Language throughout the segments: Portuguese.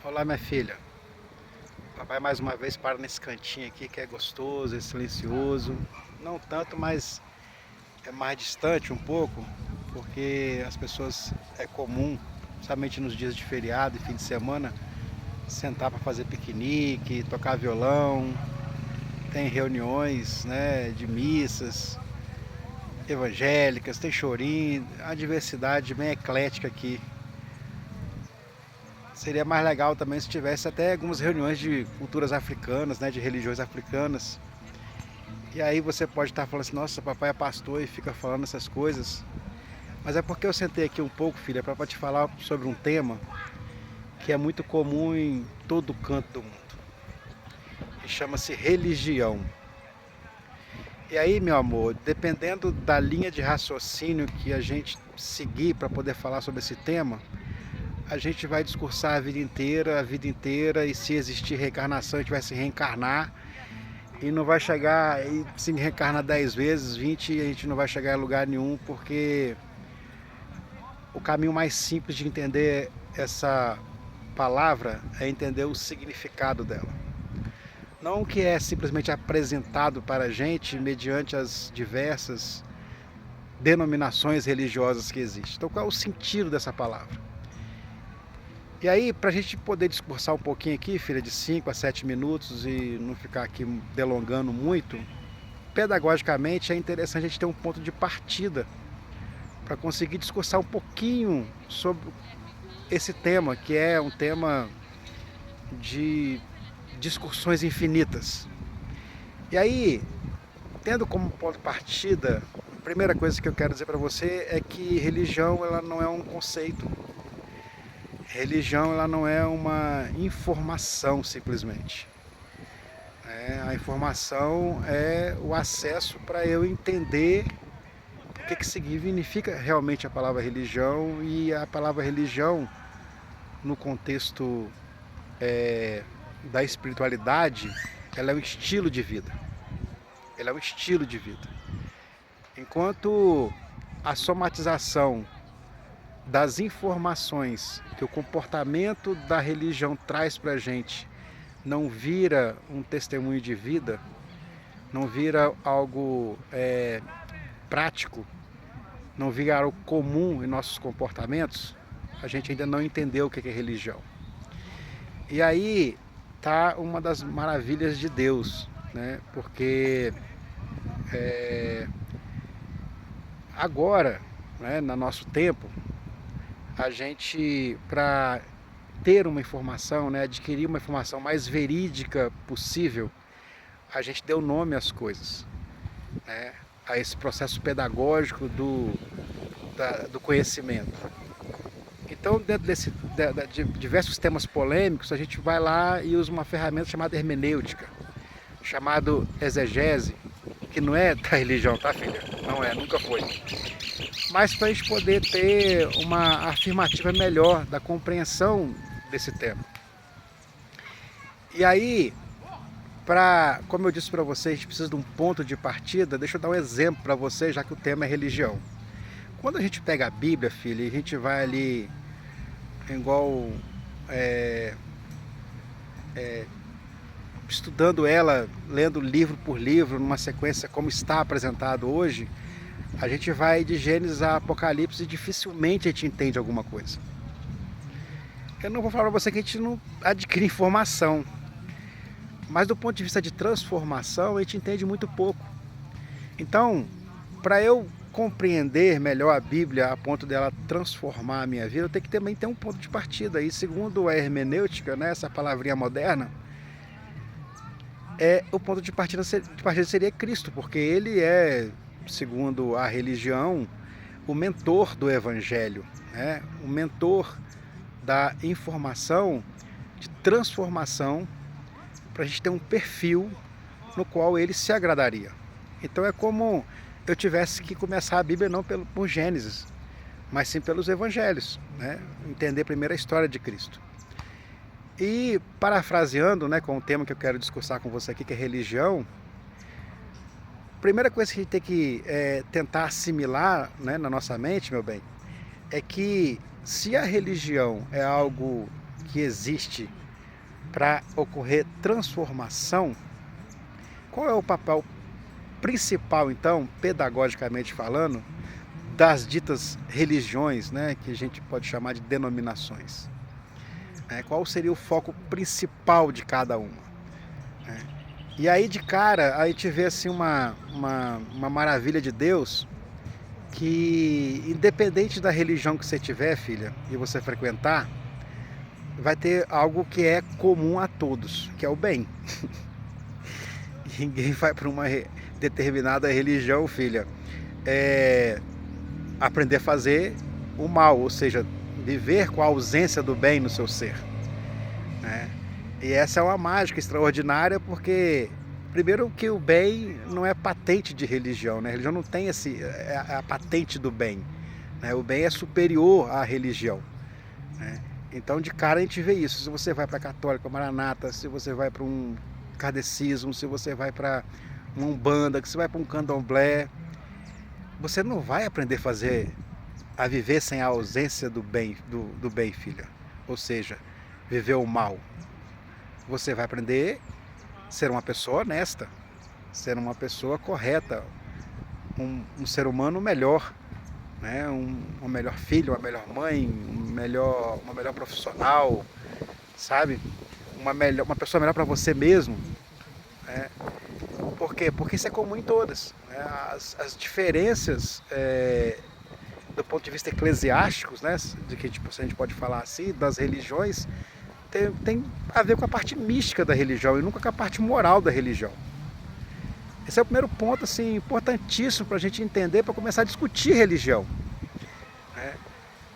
Olá, minha filha. Papai mais uma vez para nesse cantinho aqui que é gostoso, é silencioso. Não tanto, mas é mais distante um pouco, porque as pessoas é comum, somente nos dias de feriado e fim de semana, sentar para fazer piquenique, tocar violão. Tem reuniões, né, de missas evangélicas, tem chorinho, a diversidade bem eclética aqui. Seria mais legal também se tivesse até algumas reuniões de culturas africanas, né, de religiões africanas. E aí você pode estar falando assim, nossa, papai é pastor e fica falando essas coisas. Mas é porque eu sentei aqui um pouco, filha, para te falar sobre um tema que é muito comum em todo canto do mundo. E chama-se religião. E aí, meu amor, dependendo da linha de raciocínio que a gente seguir para poder falar sobre esse tema, a gente vai discursar a vida inteira, e se existir reencarnação, a gente vai se reencarnar e não vai chegar, e se reencarnar 10 vezes, 20, a gente não vai chegar a lugar nenhum, porque o caminho mais simples de entender essa palavra é entender o significado dela. Não o que é simplesmente apresentado para a gente mediante as diversas denominações religiosas que existem. Então, qual é o sentido dessa palavra? E aí, para a gente poder discursar um pouquinho aqui, filha, de 5 a 7 minutos e não ficar aqui delongando muito, pedagogicamente é interessante a gente ter um ponto de partida para conseguir discursar um pouquinho sobre esse tema, que é um tema de discussões infinitas. E aí, tendo como ponto de partida, a primeira coisa que eu quero dizer para você é que religião ela não é um conceito. Religião ela não é uma informação simplesmente. A informação é o acesso para eu entender o que significa realmente a palavra religião, e a palavra religião no contexto da espiritualidade, ela é um estilo de vida. Ela é um estilo de vida. Enquanto a somatização das informações que o comportamento da religião traz para a gente não vira um testemunho de vida, não vira algo prático, não vira algo comum em nossos comportamentos, a gente ainda não entendeu o que é religião. E aí tá uma das maravilhas de Deus, né? Porque agora, né, no nosso tempo, a gente, para ter uma informação, né, adquirir uma informação mais verídica possível, a gente deu nome às coisas, né, a esse processo pedagógico do conhecimento. Então, dentro de diversos temas polêmicos, a gente vai lá e usa uma ferramenta chamada hermenêutica, chamado exegese, que não é da religião, tá, filha? Não é, nunca foi. Mas para a gente poder ter uma afirmativa melhor da compreensão desse tema. E aí, como eu disse para vocês, a gente precisa de um ponto de partida. Deixa eu dar um exemplo para vocês, já que o tema é religião. Quando a gente pega a Bíblia, filha, e a gente vai ali igual estudando ela, lendo livro por livro, numa sequência como está apresentado hoje, a gente vai de Gênesis a Apocalipse e dificilmente a gente entende alguma coisa. Eu não vou falar para você que a gente não adquire informação, mas do ponto de vista de transformação, a gente entende muito pouco. Então, para eu compreender melhor a Bíblia a ponto dela transformar a minha vida, eu tenho que também ter um ponto de partida. E segundo a hermenêutica, né, essa palavrinha moderna, o ponto de partida seria Cristo, porque ele é, segundo a religião, o mentor do Evangelho, né? O mentor da informação de transformação, para a gente ter um perfil no qual ele se agradaria. Então é como eu tivesse que começar a Bíblia não por Gênesis, mas sim pelos Evangelhos, né? Entender primeiro a história de Cristo. E parafraseando, né, com o tema que eu quero discursar com você aqui, que é religião, a primeira coisa que a gente tem que tentar assimilar, né, na nossa mente, meu bem, é que se a religião é algo que existe para ocorrer transformação, qual é o papel principal, então, pedagogicamente falando, das ditas religiões, né, que a gente pode chamar de denominações? Qual seria o foco principal de cada uma? E aí, de cara, a gente vê assim uma maravilha de Deus, que independente da religião que você tiver, filha, e você frequentar, vai ter algo que é comum a todos, que é o bem. Ninguém vai para uma determinada religião, filha, aprender a fazer o mal, ou seja, viver com a ausência do bem no seu ser, né? E essa é uma mágica extraordinária, porque primeiro que o bem não é patente de religião, né? A religião não tem a patente do bem, né? O bem é superior à religião, né? Então, de cara, a gente vê isso. Se você vai para a católica, maranata, se você vai para um kardecismo, se você vai para uma umbanda, se você vai para um candomblé, você não vai aprender a viver sem a ausência do bem, do bem, filha. Ou seja, viver o mal. Você vai aprender a ser uma pessoa honesta, ser uma pessoa correta, um ser humano melhor, né? Um melhor filho, uma melhor mãe, uma melhor profissional, sabe? Uma pessoa melhor para você mesmo, né? Por quê? Porque isso é comum em todas, né? As diferenças do ponto de vista eclesiásticos, né? De que tipo, se a gente pode falar assim, das religiões, tem a ver com a parte mística da religião e nunca com a parte moral da religião. Esse é o primeiro ponto assim, importantíssimo para a gente entender, para começar a discutir religião, né?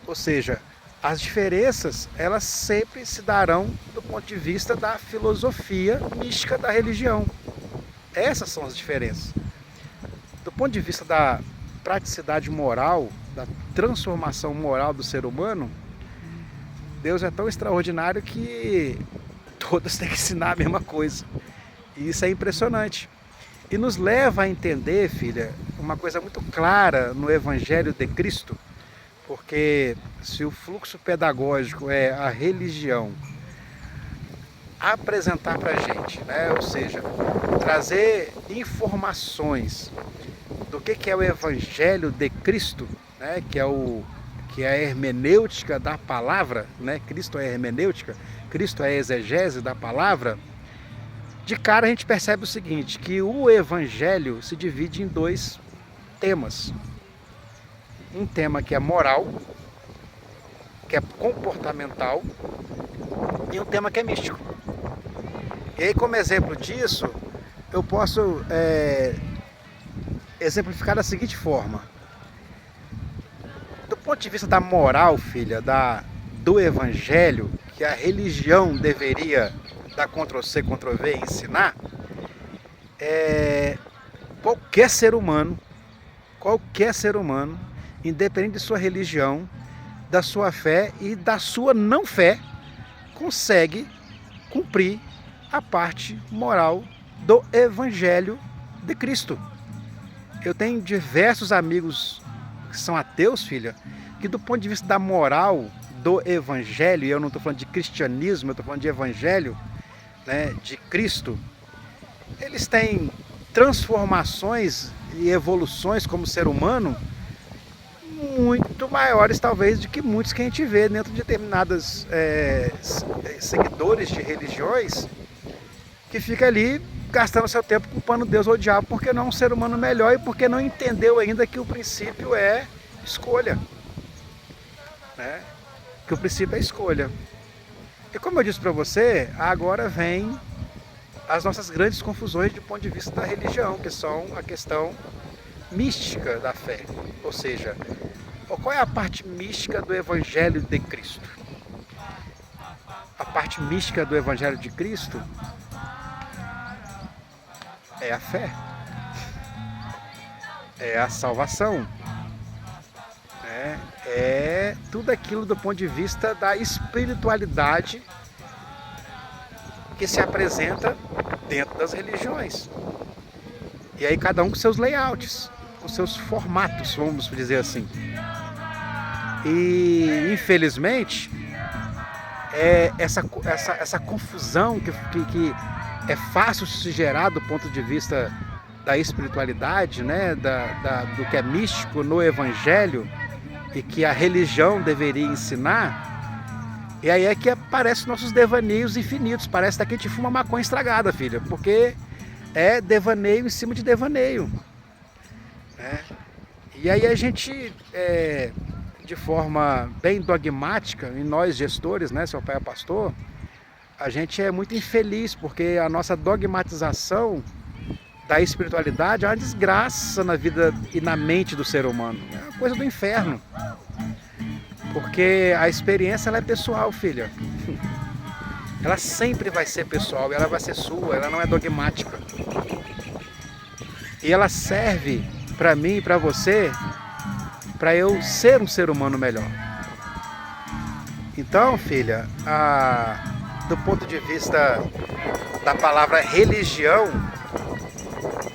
Ou seja, as diferenças, elas sempre se darão do ponto de vista da filosofia mística da religião. Essas são as diferenças. Do ponto de vista da praticidade moral, da transformação moral do ser humano, Deus é tão extraordinário que todas têm que ensinar a mesma coisa. E isso é impressionante. E nos leva a entender, filha, uma coisa muito clara no Evangelho de Cristo, porque se o fluxo pedagógico é a religião apresentar para a gente, né? Ou seja, trazer informações do que é o Evangelho de Cristo, né? Que é a hermenêutica da palavra, né? Cristo é a hermenêutica, Cristo é a exegese da palavra. De cara a gente percebe o seguinte, que o Evangelho se divide em dois temas. Um tema que é moral, que é comportamental, e um tema que é místico. E aí, como exemplo disso, eu posso exemplificar da seguinte forma. Do ponto de vista da moral, filha, do Evangelho, que a religião deveria dar Ctrl+C, Ctrl+V e ensinar, qualquer ser humano, independente de sua religião, da sua fé e da sua não fé, consegue cumprir a parte moral do Evangelho de Cristo. Eu tenho diversos amigos que são ateus, filha, que do ponto de vista da moral do Evangelho, e eu não estou falando de cristianismo, eu estou falando de Evangelho, né, de Cristo, eles têm transformações e evoluções como ser humano muito maiores talvez do que muitos que a gente vê dentro de determinadas seguidores de religiões, que fica ali gastando seu tempo culpando Deus ou o diabo porque não é um ser humano melhor e porque não entendeu ainda que o princípio é escolha, né? Que o princípio é escolha. E como eu disse para você, agora vem as nossas grandes confusões do ponto de vista da religião, que são a questão mística da fé. Ou seja, qual é a parte mística do Evangelho de Cristo? A parte mística do Evangelho de Cristo é a fé, é a salvação, é tudo aquilo do ponto de vista da espiritualidade que se apresenta dentro das religiões. E aí cada um com seus layouts, com seus formatos, vamos dizer assim. E infelizmente essa confusão que é fácil se gerar do ponto de vista da espiritualidade, né? Do que é místico no Evangelho e que a religião deveria ensinar. E aí é que aparecem nossos devaneios infinitos. Parece que a gente fuma maconha estragada, filha, porque é devaneio em cima de devaneio, né? E aí a gente, de forma bem dogmática, e nós gestores, né, seu pai é pastor, a gente é muito infeliz, porque a nossa dogmatização da espiritualidade é uma desgraça na vida e na mente do ser humano. É uma coisa do inferno. Porque a experiência ela é pessoal, filha. Ela sempre vai ser pessoal, ela vai ser sua, ela não é dogmática. E ela serve para mim e para você, para eu ser um ser humano melhor. Então, filha, do ponto de vista da palavra religião,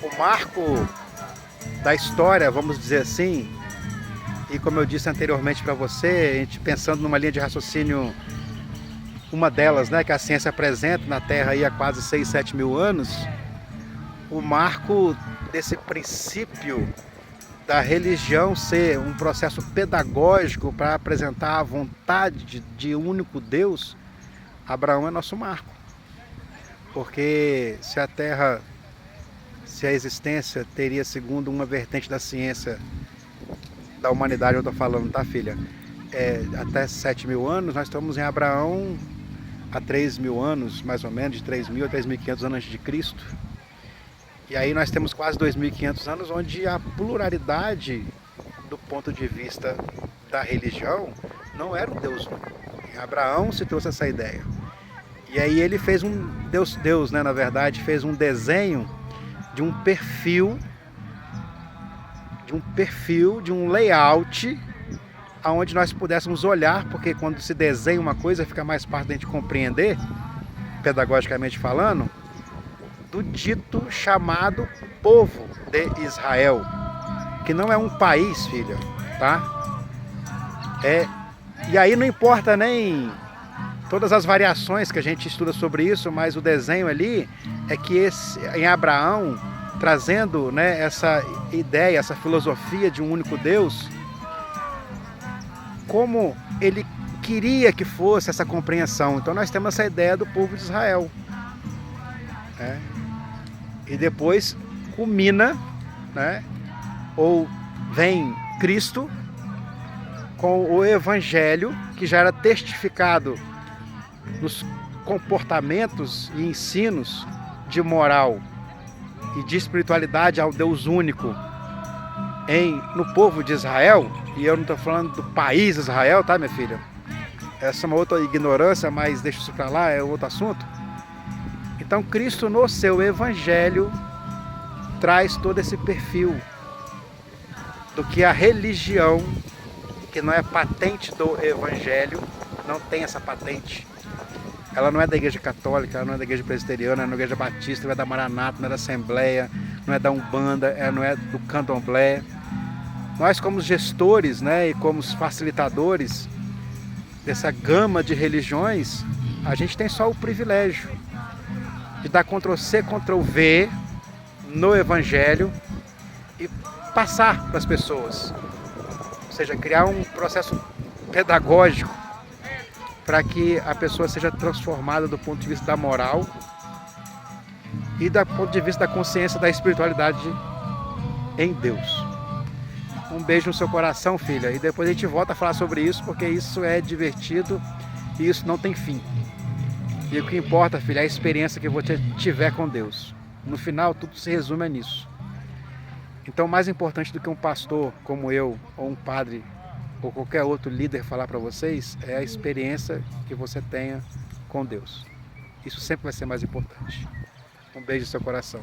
o marco da história, vamos dizer assim, e como eu disse anteriormente para você, a gente pensando numa linha de raciocínio, uma delas, né, que a ciência apresenta na Terra aí há quase 6, 7 mil anos, o marco desse princípio da religião ser um processo pedagógico para apresentar a vontade de um único Deus, Abraão é nosso marco. Porque se a existência teria, segundo uma vertente da ciência, da humanidade eu estou falando, tá, filha? Até 7 mil anos, nós estamos em Abraão há 3 mil anos, mais ou menos, de 3 mil a 3.500 anos antes de Cristo. E aí nós temos quase 2.500 anos onde a pluralidade do ponto de vista da religião não era um Deus único. Em Abraão se trouxe essa ideia. E aí ele fez Deus, né, na verdade, fez um desenho de um perfil, de um layout, aonde nós pudéssemos olhar, porque quando se desenha uma coisa fica mais fácil da gente compreender, pedagogicamente falando, do dito chamado povo de Israel, que não é um país, filha, tá? E aí não importa nem todas as variações que a gente estuda sobre isso, mas o desenho ali é que em Abraão, trazendo, né, essa ideia, essa filosofia de um único Deus, como ele queria que fosse essa compreensão. Então nós temos essa ideia do povo de Israel. E depois culmina, né, ou vem Cristo com o Evangelho, que já era testificado nos comportamentos e ensinos de moral e de espiritualidade ao Deus único no povo de Israel. E eu não estou falando do país Israel, tá, minha filha? Essa é uma outra ignorância, mas deixa isso para lá, é outro assunto. Então Cristo no seu Evangelho traz todo esse perfil do que a religião, que não é patente do Evangelho, não tem essa patente. Ela não é da Igreja Católica, ela não é da Igreja Presbiteriana, não é da Igreja Batista, não é da Maranata, não é da Assembleia, não é da Umbanda, não é do Candomblé. Nós, como gestores, né, e como facilitadores dessa gama de religiões, a gente tem só o privilégio de dar Ctrl+C, Ctrl+V no Evangelho e passar para as pessoas. Ou seja, criar um processo pedagógico para que a pessoa seja transformada do ponto de vista da moral e do ponto de vista da consciência da espiritualidade em Deus. Um beijo no seu coração, filha, e depois a gente volta a falar sobre isso, porque isso é divertido e isso não tem fim. E o que importa, filha, é a experiência que você tiver com Deus. No final, tudo se resume a nisso. Então, mais importante do que um pastor como eu, ou um padre, ou qualquer outro líder falar para vocês, é a experiência que você tenha com Deus. Isso sempre vai ser mais importante. Um beijo no seu coração.